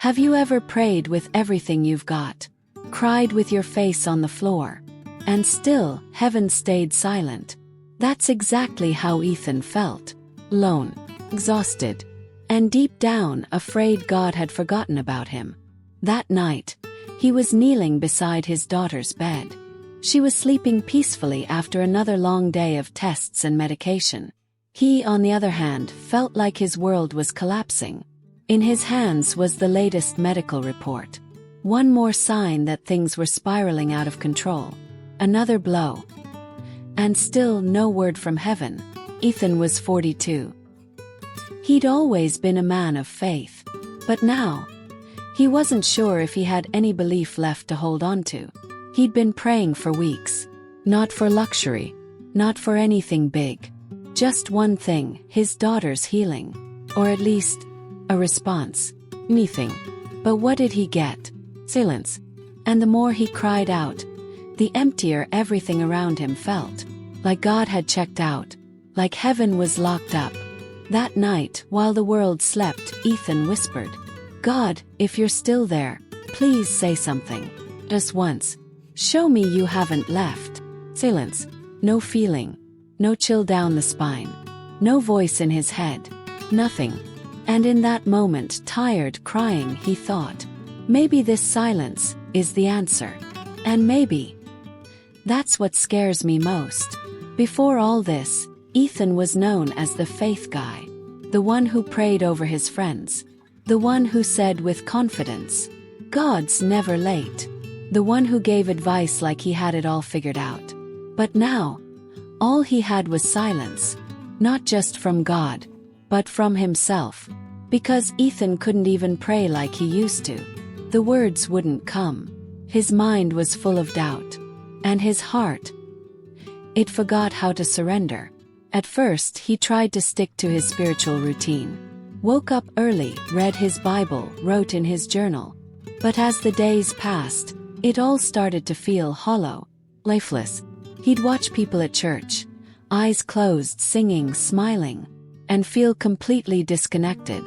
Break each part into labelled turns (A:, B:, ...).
A: Have you ever prayed with everything you've got? Cried with your face on the floor? And still, heaven stayed silent. That's exactly how Ethan felt. Alone, exhausted, and deep down afraid God had forgotten about him. That night, he was kneeling beside his daughter's bed. She was sleeping peacefully after another long day of tests and medication. He, on the other hand, felt like his world was collapsing. In his hands was the latest medical report. One more sign that things were spiraling out of control. Another blow. And still no word from heaven. Ethan was 42. He'd always been a man of faith. But now, he wasn't sure if he had any belief left to hold on to. He'd been praying for weeks. Not for luxury. Not for anything big. Just one thing, his daughter's healing. Or at least, a response. Anything. But what did he get? Silence. And the more he cried out, the emptier everything around him felt. Like God had checked out. Like heaven was locked up. That night, while the world slept, Ethan whispered, "God, if you're still there, please say something. Just once. Show me you haven't left." Silence. No feeling. No chill down the spine. No voice in his head. Nothing. And in that moment, tired, crying, he thought, maybe this silence is the answer. And maybe that's what scares me most. Before all this, Ethan was known as the faith guy. The one who prayed over his friends. The one who said with confidence, "God's never late." The one who gave advice like he had it all figured out. But now, all he had was silence. Not just from God, but from himself. Because Ethan couldn't even pray like he used to. The words wouldn't come. His mind was full of doubt. And his heart, it forgot how to surrender. At first, he tried to stick to his spiritual routine. Woke up early, read his Bible, wrote in his journal. But as the days passed, it all started to feel hollow, lifeless. He'd watch people at church, eyes closed, singing, smiling, and feel completely disconnected.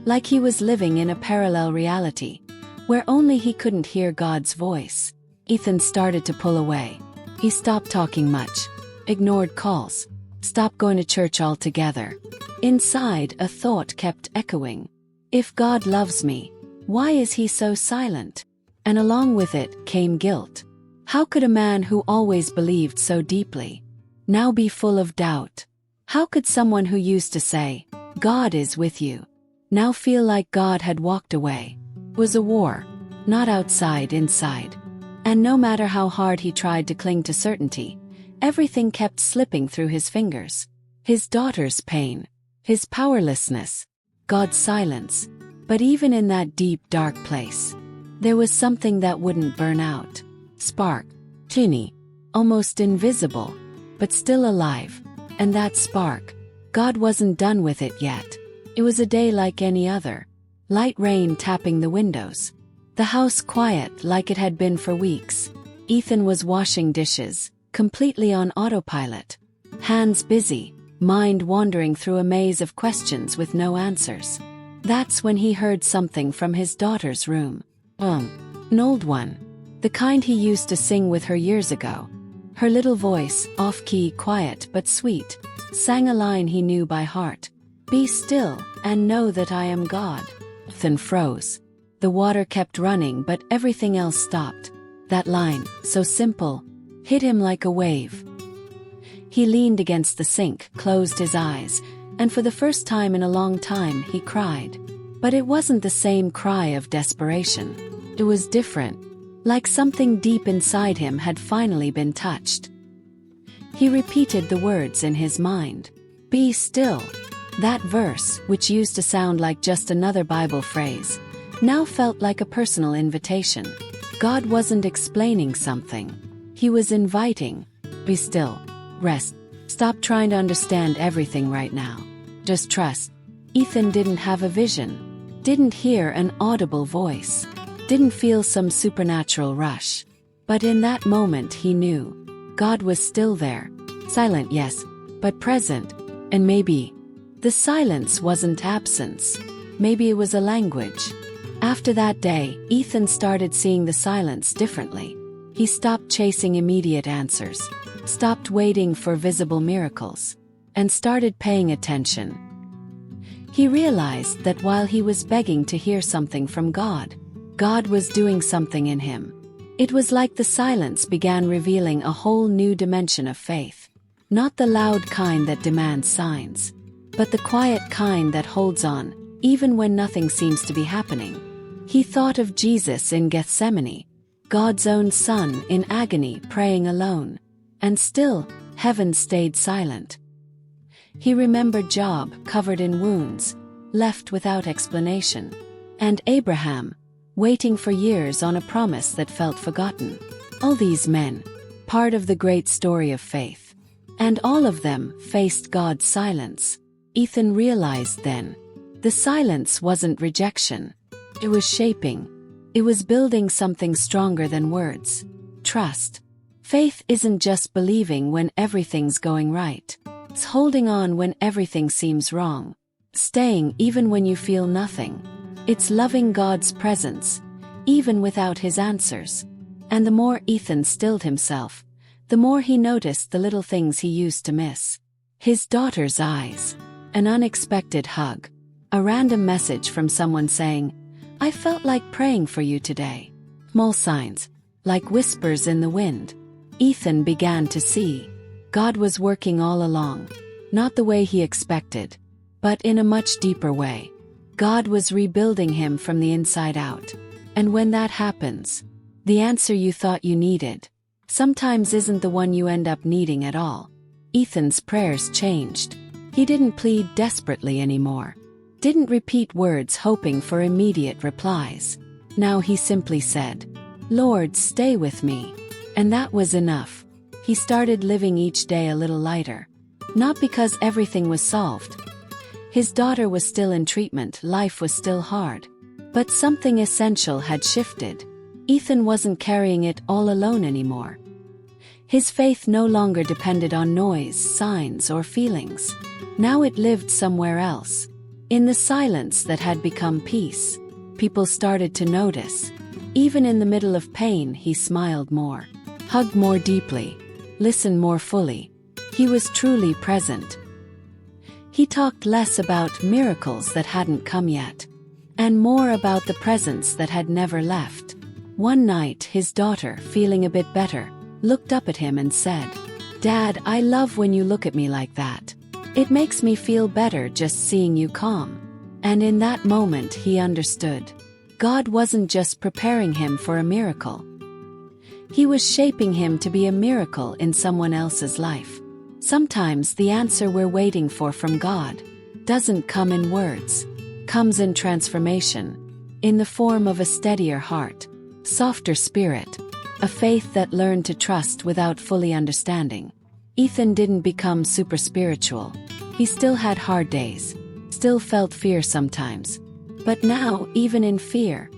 A: Like he was living in a parallel reality, where only he couldn't hear God's voice. Ethan started to pull away. He stopped talking much, ignored calls, stopped going to church altogether. Inside, a thought kept echoing. If God loves me, why is he so silent? And along with it came guilt. How could a man who always believed so deeply now be full of doubt? How could someone who used to say, "God is with you," now feel like God had walked away? It was a war, not outside, inside. And no matter how hard he tried to cling to certainty, everything kept slipping through his fingers. His daughter's pain, his powerlessness, God's silence. But even in that deep, dark place, there was something that wouldn't burn out. Spark. Teeny. Almost invisible, but still alive. And that spark, God wasn't done with it yet. It was a day like any other. Light rain tapping the windows. The house quiet like it had been for weeks. Ethan was washing dishes, completely on autopilot. Hands busy, mind wandering through a maze of questions with no answers. That's when he heard something from his daughter's room. An old one. The kind he used to sing with her years ago. Her little voice, off-key, quiet but sweet, sang a line he knew by heart. "Be still, and know that I am God." Ethan froze. The water kept running but everything else stopped. That line, so simple, hit him like a wave. He leaned against the sink, closed his eyes, and for the first time in a long time he cried. But it wasn't the same cry of desperation. It was different. Like something deep inside him had finally been touched. He repeated the words in his mind. "Be still." That verse, which used to sound like just another Bible phrase, now felt like a personal invitation. God wasn't explaining something. He was inviting. Be still. Rest. Stop trying to understand everything right now. Just trust. Ethan didn't have a vision. Didn't hear an audible voice. Didn't feel some supernatural rush. But in that moment he knew. God was still there. Silent, yes, but present. And maybe the silence wasn't absence. Maybe it was a language. After that day, Ethan started seeing the silence differently. He stopped chasing immediate answers, stopped waiting for visible miracles, and started paying attention. He realized that while he was begging to hear something from God, God was doing something in him. It was like the silence began revealing a whole new dimension of faith. Not the loud kind that demands signs, but the quiet kind that holds on, even when nothing seems to be happening. He thought of Jesus in Gethsemane, God's own Son in agony praying alone, and still, heaven stayed silent. He remembered Job covered in wounds, left without explanation, and Abraham, waiting for years on a promise that felt forgotten. All these men, part of the great story of faith. And all of them faced God's silence. Ethan realized then, the silence wasn't rejection. It was shaping. It was building something stronger than words. Trust. Faith isn't just believing when everything's going right. It's holding on when everything seems wrong. Staying even when you feel nothing. It's loving God's presence, even without his answers. And the more Ethan stilled himself, the more he noticed the little things he used to miss. His daughter's eyes. An unexpected hug. A random message from someone saying, "I felt like praying for you today." Small signs, like whispers in the wind. Ethan began to see. God was working all along. Not the way he expected, but in a much deeper way. God was rebuilding him from the inside out. And when that happens, the answer you thought you needed sometimes isn't the one you end up needing at all. Ethan's prayers changed. He didn't plead desperately anymore. Didn't repeat words hoping for immediate replies. Now he simply said, "Lord, stay with me." And that was enough. He started living each day a little lighter. Not because everything was solved. His daughter was still in treatment, life was still hard. But something essential had shifted. Ethan wasn't carrying it all alone anymore. His faith no longer depended on noise, signs, or feelings. Now it lived somewhere else. In the silence that had become peace, people started to notice. Even in the middle of pain, he smiled more, hugged more deeply, listened more fully. He was truly present. He talked less about miracles that hadn't come yet, and more about the presence that had never left. One night, his daughter, feeling a bit better, looked up at him and said, "Dad, I love when you look at me like that. It makes me feel better just seeing you calm." And in that moment he understood. God wasn't just preparing him for a miracle. He was shaping him to be a miracle in someone else's life. Sometimes the answer we're waiting for from God doesn't come in words, comes in transformation, in the form of a steadier heart, softer spirit, a faith that learned to trust without fully understanding. Ethan didn't become super spiritual. He still had hard days, still felt fear sometimes. But now, even in fear,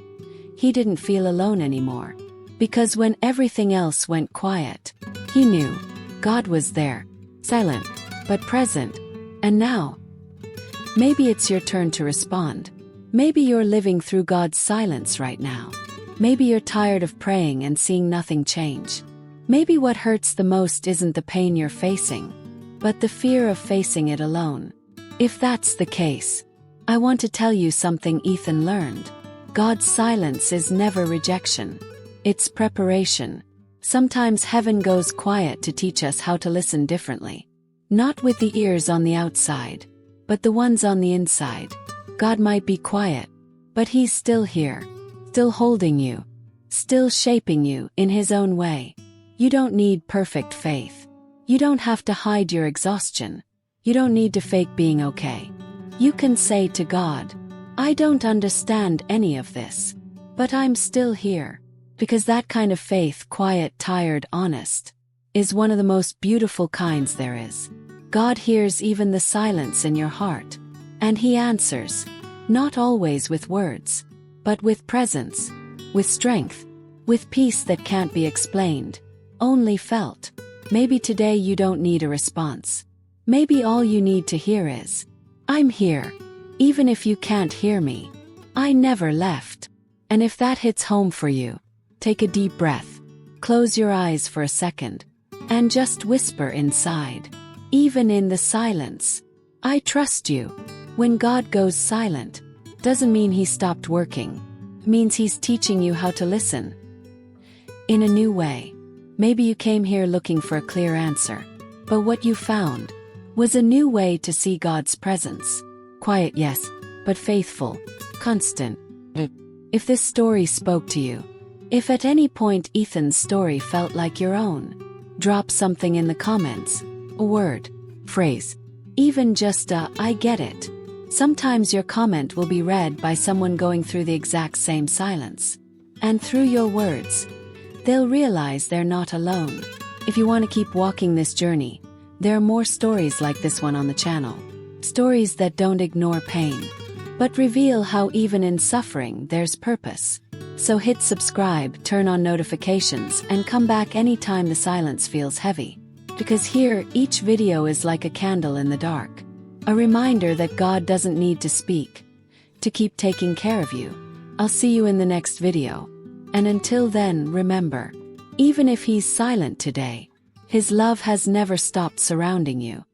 A: he didn't feel alone anymore. Because when everything else went quiet, he knew God was there, silent, but present. And now, maybe it's your turn to respond. Maybe you're living through God's silence right now. Maybe you're tired of praying and seeing nothing change. Maybe what hurts the most isn't the pain you're facing, but the fear of facing it alone. If that's the case, I want to tell you something Ethan learned. God's silence is never rejection. It's preparation. Sometimes heaven goes quiet to teach us how to listen differently. Not with the ears on the outside, but the ones on the inside. God might be quiet, but He's still here, still holding you, still shaping you in His own way. You don't need perfect faith. You don't have to hide your exhaustion. You don't need to fake being okay. You can say to God, "I don't understand any of this, but I'm still here." Because that kind of faith, quiet, tired, honest, is one of the most beautiful kinds there is. God hears even the silence in your heart. And He answers, not always with words, but with presence, with strength, with peace that can't be explained, only felt. Maybe today you don't need a response. Maybe all you need to hear is, "I'm here. Even if you can't hear me, I never left." And if that hits home for you, take a deep breath, close your eyes for a second, and just whisper inside, even in the silence, I trust you. When God goes silent, doesn't mean he stopped working. It means he's teaching you how to listen in a new way. Maybe you came here looking for a clear answer, but what you found was a new way to see God's presence. Quiet, yes, but faithful, constant. If this story spoke to you, if at any point Ethan's story felt like your own, drop something in the comments, a word, phrase, even just a I get it. Sometimes your comment will be read by someone going through the exact same silence. And through your words, they'll realize they're not alone. If you want to keep walking this journey, there are more stories like this one on the channel. Stories that don't ignore pain, but reveal how even in suffering there's purpose. So hit subscribe, turn on notifications, and come back anytime the silence feels heavy. Because here, each video is like a candle in the dark. A reminder that God doesn't need to speak to keep taking care of you. I'll see you in the next video. And until then, remember, even if he's silent today, his love has never stopped surrounding you.